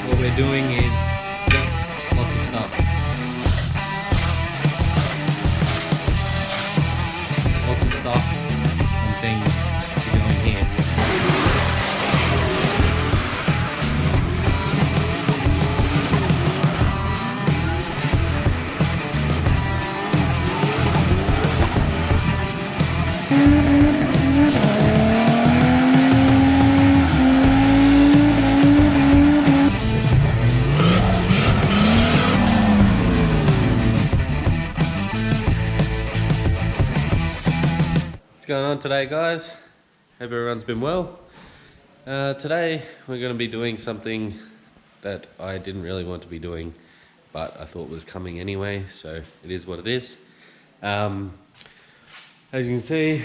what we're doing is lots of stuff. Lots of stuff and things to go in here. What's going on today, guys? Hope everyone's been well. Today we're going to be doing something that I didn't really want to be doing, but I thought was coming anyway, so it is what it is. As you can see,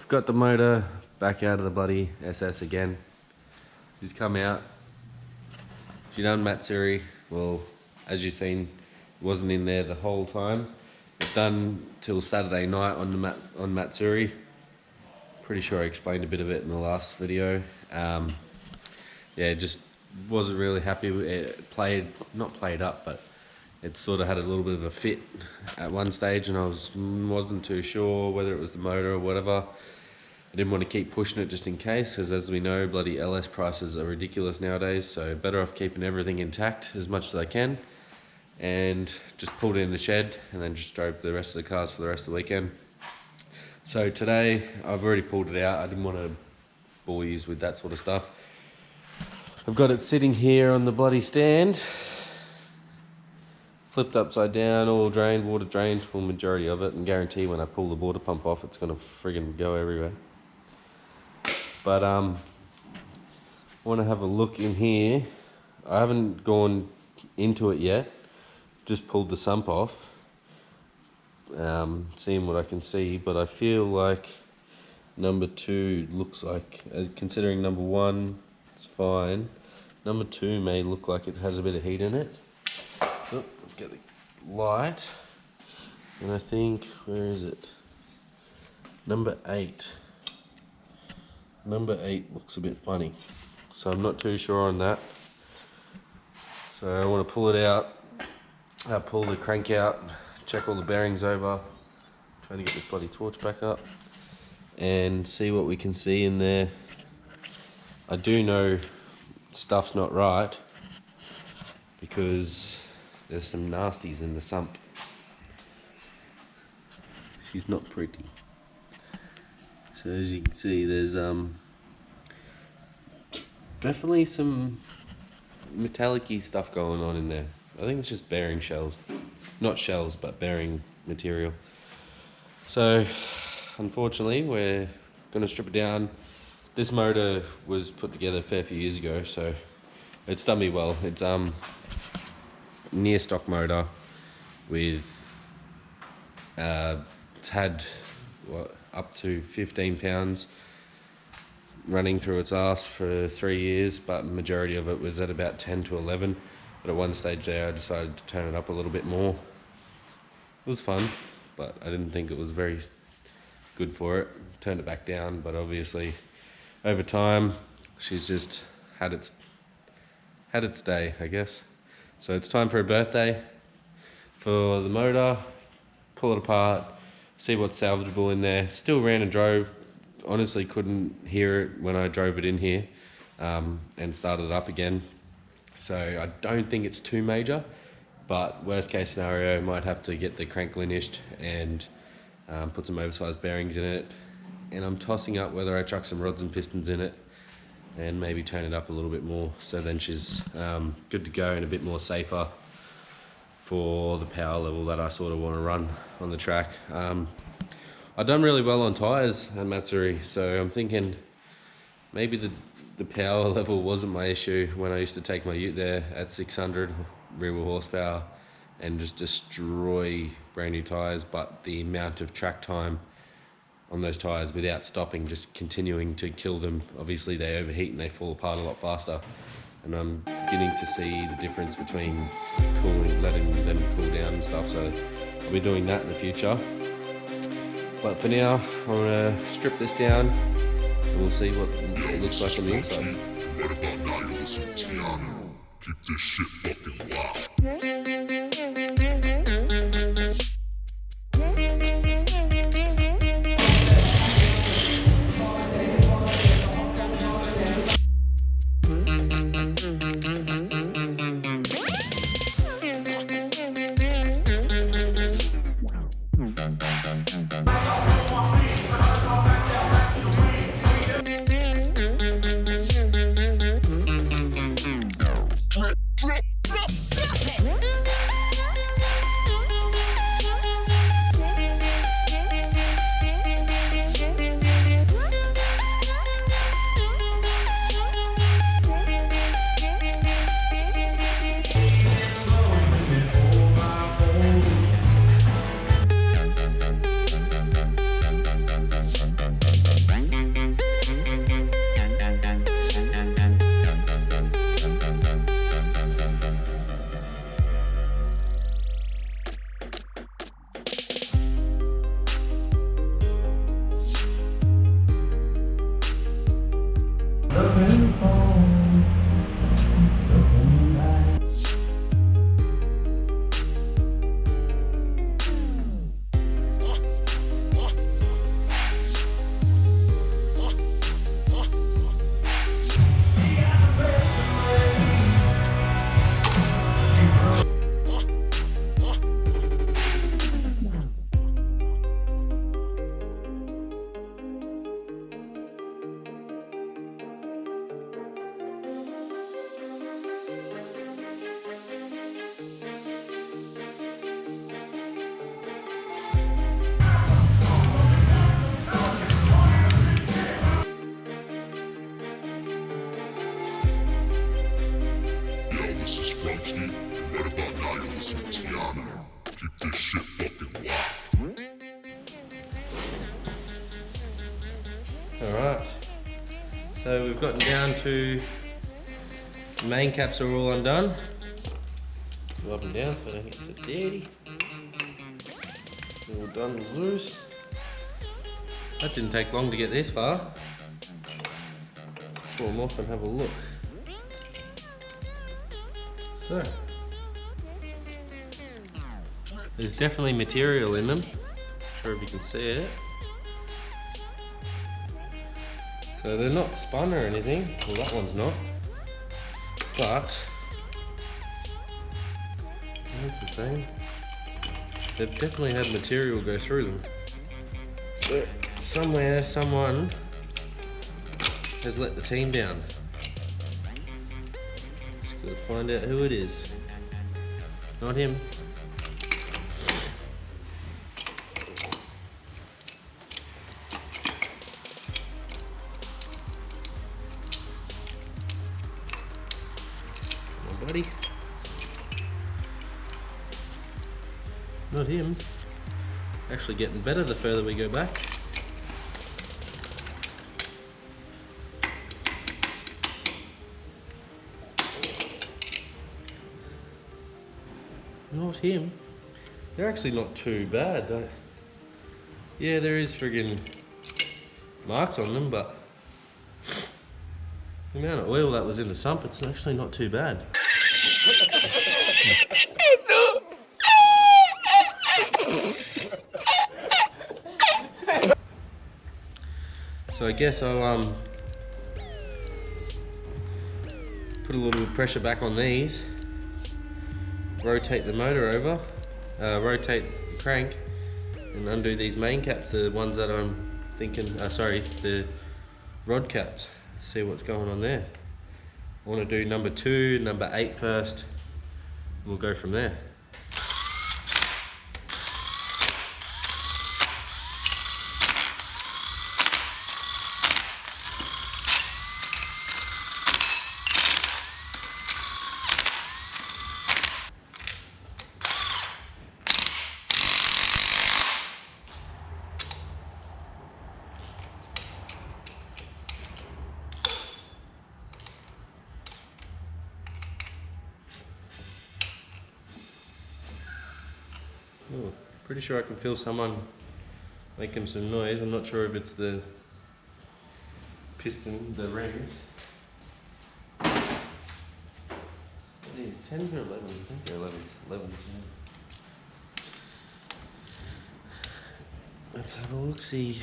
I've got the motor back out of the bloody SS again. She's come out. She done Matsuri. Well, as you've seen, it wasn't in there the whole time. It's done till Saturday night on Matsuri. Pretty sure I explained a bit of it in the last video. Yeah, just wasn't really happy with it. Not played up, but it sort of had a little bit of a fit at one stage, and I wasn't too sure whether it was the motor or whatever. I didn't want to keep pushing it just in case, because as we know, bloody LS prices are ridiculous nowadays, so better off keeping everything intact as much as I can. And just pulled it in the shed and then just drove the rest of the cars for the rest of the weekend. So today I've already pulled it out. I didn't want to bore you with that sort of stuff. I've got it sitting here on the bloody stand, flipped upside down, all drained, water drained, full majority of it, and guarantee when I pull the water pump off it's going to friggin' go everywhere. But I want to have a look in here. I haven't gone into it yet, just pulled the sump off, seeing what I can see, but I feel like number 2 looks like, considering number 1 is fine, number 2 may look like it has a bit of heat in it. Oh, let's get the light, and I think, where is it? Number 8 looks a bit funny, so I'm not too sure on that. So I want to pull it out, pull the crank out, check all the bearings over, trying to get this bloody torch back up, and see what we can see in there. I do know stuff's not right, because there's some nasties in the sump. She's not pretty. So as you can see, there's definitely some metallic-y stuff going on in there. I think it's just bearing shells. Not shells, but bearing material. So, unfortunately, we're going to strip it down. This motor was put together a fair few years ago, so it's done me well. It's near stock motor with it's had up to 15 pounds running through its ass for 3 years, but the majority of it was at about 10 to 11. But at one stage there I decided to turn it up a little bit more. It was fun, but I didn't think it was very good for it. Turned it back down, but obviously over time she's just had its day, I guess. So it's time for a birthday for the motor. Pull it apart, see what's salvageable in there. Still ran and drove. Honestly couldn't hear it when I drove it in here and started it up again. So I don't think it's too major, but worst case scenario, might have to get the crank linished and put some oversized bearings in it. And I'm tossing up whether I chuck some rods and pistons in it and maybe turn it up a little bit more, so then she's good to go and a bit more safer for the power level that I sort of want to run on the track. I've done really well on tyres at Matsuri, so I'm thinking maybe the power level wasn't my issue when I used to take my ute there at 600 rear wheel horsepower and just destroy brand new tyres, but the amount of track time on those tyres without stopping, just continuing to kill them. Obviously they overheat and they fall apart a lot faster, and I'm beginning to see the difference between letting them cool down and stuff, so I'll be doing that in the future. But for now, I'm going to strip this down and we'll see what it looks like on the inside. Keep this shit fucking wild. This is Frumsky, and right about now you're listening to teardown. Keep this shit fucking wild. Alright, so we've gotten down to the main caps are all undone. Go up and down so I don't get so dirty. All done loose. That didn't take long to get this far. Pull them off and have a look. So, there's definitely material in them. Not sure if you can see it. So they're not spun or anything. Well, that one's not. But it's the same. They've definitely had material go through them. So somewhere, someone has let the team down. Just gotta find out who it is. Not him. Come on, buddy. Not him. Actually getting better the further we go back. Not him. They're actually not too bad though. Yeah, there is friggin' marks on them, but the amount of oil that was in the sump, it's actually not too bad. So I guess I'll put a little bit of pressure back on these, rotate the motor over, rotate the crank, and undo these main caps, the ones that I'm thinking, the rod caps. See what's going on there. I want to do number 2, number 8 first, and we'll go from there. Oh, pretty sure I can feel someone making some noise. I'm not sure if it's the piston, the rings. 10 or 11? I think they're 11. 11. Let's have a look, see.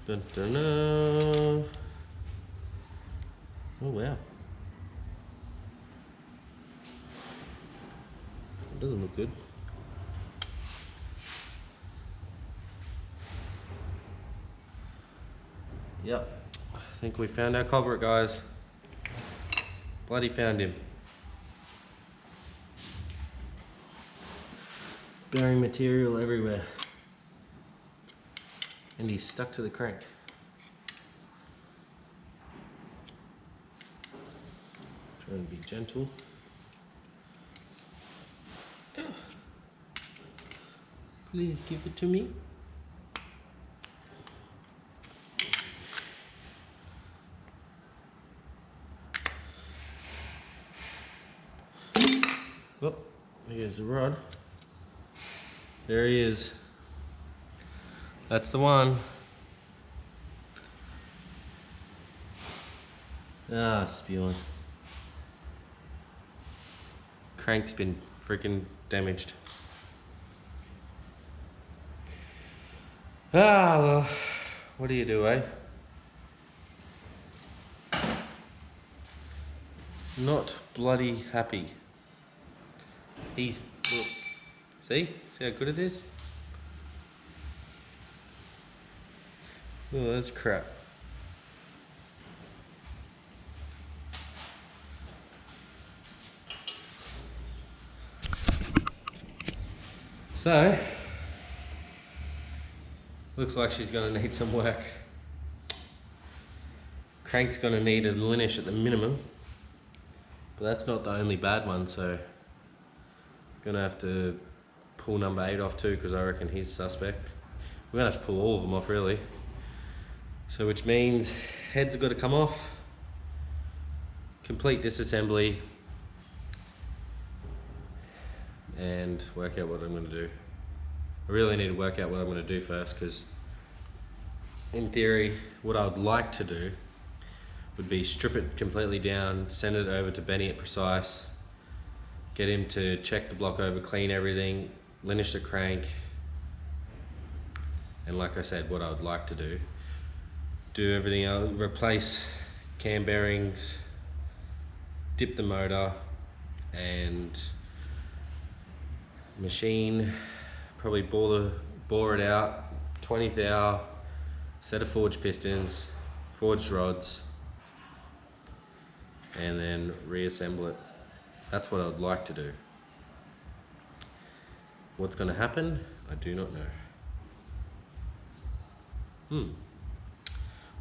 Dun, dun, dun. Oh wow. It doesn't look good. Yep. I think we found our culprit, guys. Bloody found him. Bearing material everywhere. And he's stuck to the crank. Try and be gentle. Please give it to me. Oh, here's the rod. There he is. That's the one. Ah, spewing. Crank's been freaking damaged. Ah, well, what do you do, eh? Not bloody happy. Look. See how good it is? Oh, that's crap. So, looks like she's gonna need some work. Crank's gonna need a linish at the minimum, but that's not the only bad one, so gonna have to pull number 8 off too, because I reckon he's suspect. We're gonna have to pull all of them off really. So which means heads have got to come off, complete disassembly, and work out what I'm gonna do. I really need to work out what I'm gonna do first, because in theory, what I would like to do would be strip it completely down, send it over to Benny at Precise, get him to check the block over, clean everything, linish the crank, and like I said, what I would like to do everything else, replace cam bearings, dip the motor, and machine, probably bore it out, 20 thou, set of forged pistons, forged rods, and then reassemble it. That's what I would like to do. What's going to happen? I do not know.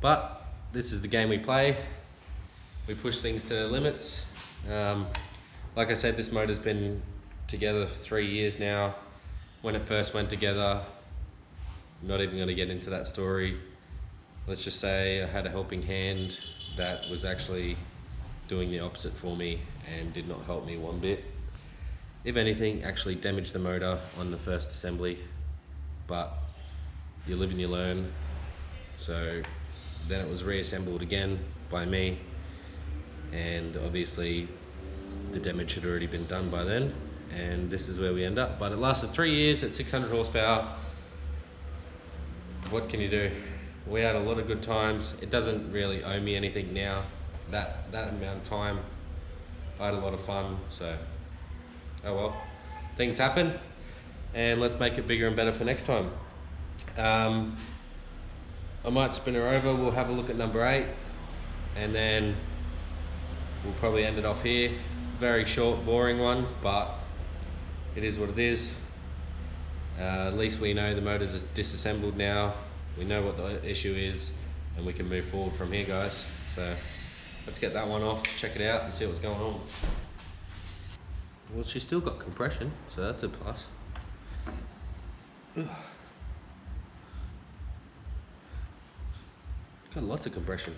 But this is the game we play. We push things to their limits. Like I said, this motor's been together for 3 years now. When it first went together, I'm not even going to get into that story. Let's just say I had a helping hand that was actually doing the opposite for me and did not help me one bit. If anything, actually damaged the motor on the first assembly, but you live and you learn. So then it was reassembled again by me, and obviously the damage had already been done by then, and this is where we end up. But it lasted 3 years at 600 horsepower. What can you do? We had a lot of good times. It doesn't really owe me anything now. That amount of time, I had a lot of fun, so oh well, things happen, and let's make it bigger and better for next time. I might spin her over, we'll have a look at number 8, and then we'll probably end it off here. Very short, boring one, but it is what it is. At least we know the motor's is disassembled now. We know what the issue is, and we can move forward from here, guys. So let's get that one off, check it out, and see what's going on. Well, she's still got compression, so that's a plus. Got lots of compression.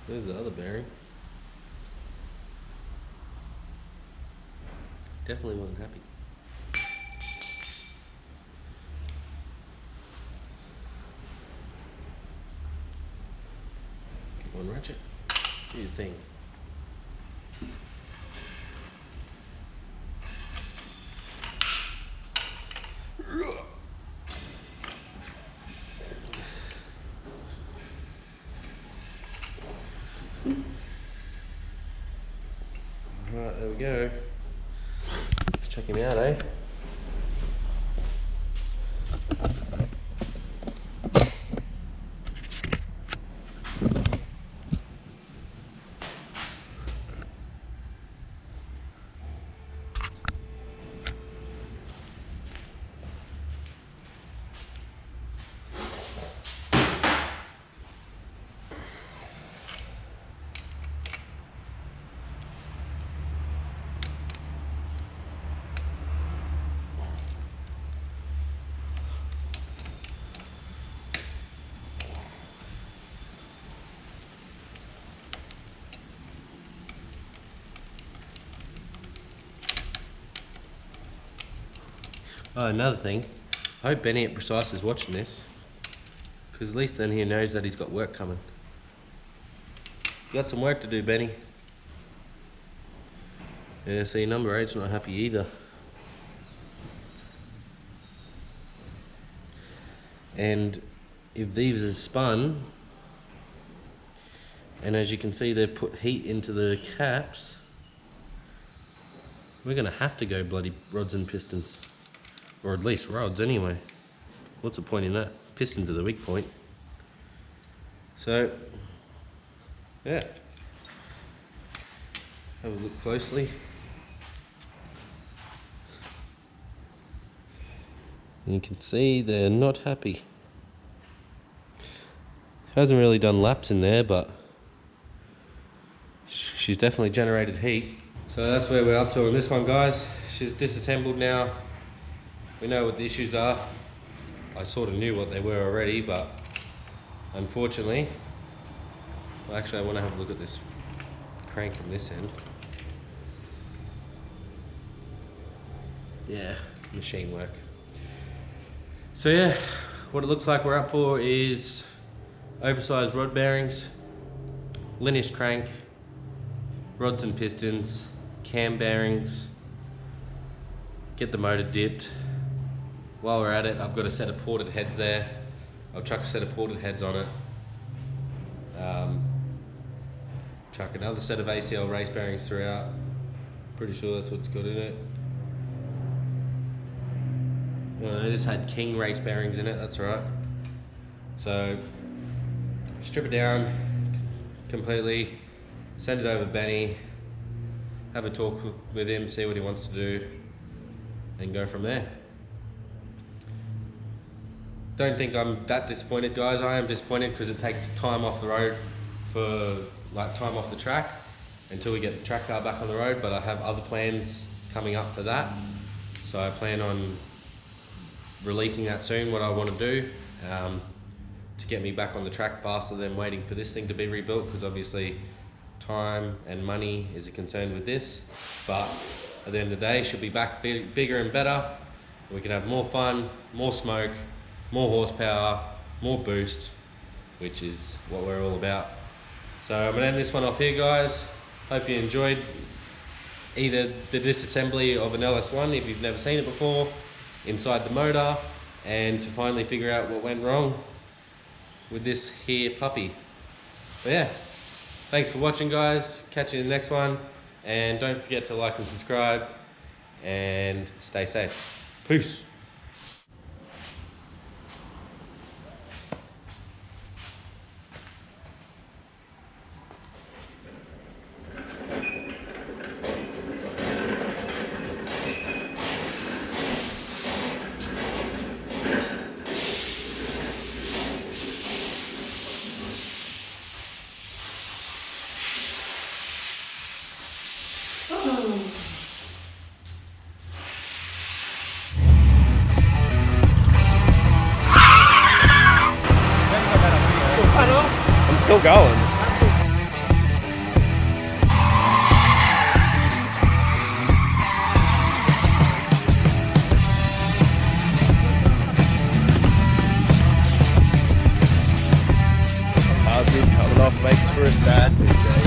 There's the other bearing. Definitely wasn't happy. Come on, ratchet. Do your thing. Alright, there we go. Let's check him out, eh? Oh, another thing. I hope Benny at Precise is watching this, because at least then he knows that he's got work coming. You got some work to do, Benny. Yeah, see, number 8's not happy either. And if these are spun, and as you can see they've put heat into the caps, we're gonna have to go bloody rods and pistons. Or at least rods anyway. What's the point in that? Pistons are the weak point. So, yeah. Have a look closely. And you can see they're not happy. Hasn't really done laps in there, but she's definitely generated heat. So that's where we're up to on this one, guys. She's disassembled now. We know what the issues are. I sort of knew what they were already, but unfortunately, well, actually I want to have a look at this crank from this end. Yeah, machine work. So yeah, what it looks like we're up for is oversized rod bearings, lineage crank, rods and pistons, cam bearings, get the motor dipped. While we're at it, I've got a set of ported heads there. I'll chuck a set of ported heads on it. Chuck another set of ACL race bearings throughout. Pretty sure that's what's got in it. Well, this had King race bearings in it, that's right. So, strip it down completely, send it over to Benny, have a talk with him, see what he wants to do, and go from there. Don't think I'm that disappointed, guys. I am disappointed because it takes time off the road for, like, time off the track until we get the track car back on the road, but I have other plans coming up for that. So I plan on releasing that soon, what I want to do, to get me back on the track faster than waiting for this thing to be rebuilt, because obviously time and money is a concern with this. But at the end of the day, she'll be back bigger and better. We can have more fun, more smoke, more horsepower, more boost, which is what we're all about. So I'm gonna end this one off here, guys. Hope you enjoyed either the disassembly of an LS1 if you've never seen it before, inside the motor, and to finally figure out what went wrong with this here puppy. But yeah, thanks for watching, guys. Catch you in the next one, and don't forget to like and subscribe, and stay safe. Peace. I'm still going. Hard bit coming off makes for a sad bit,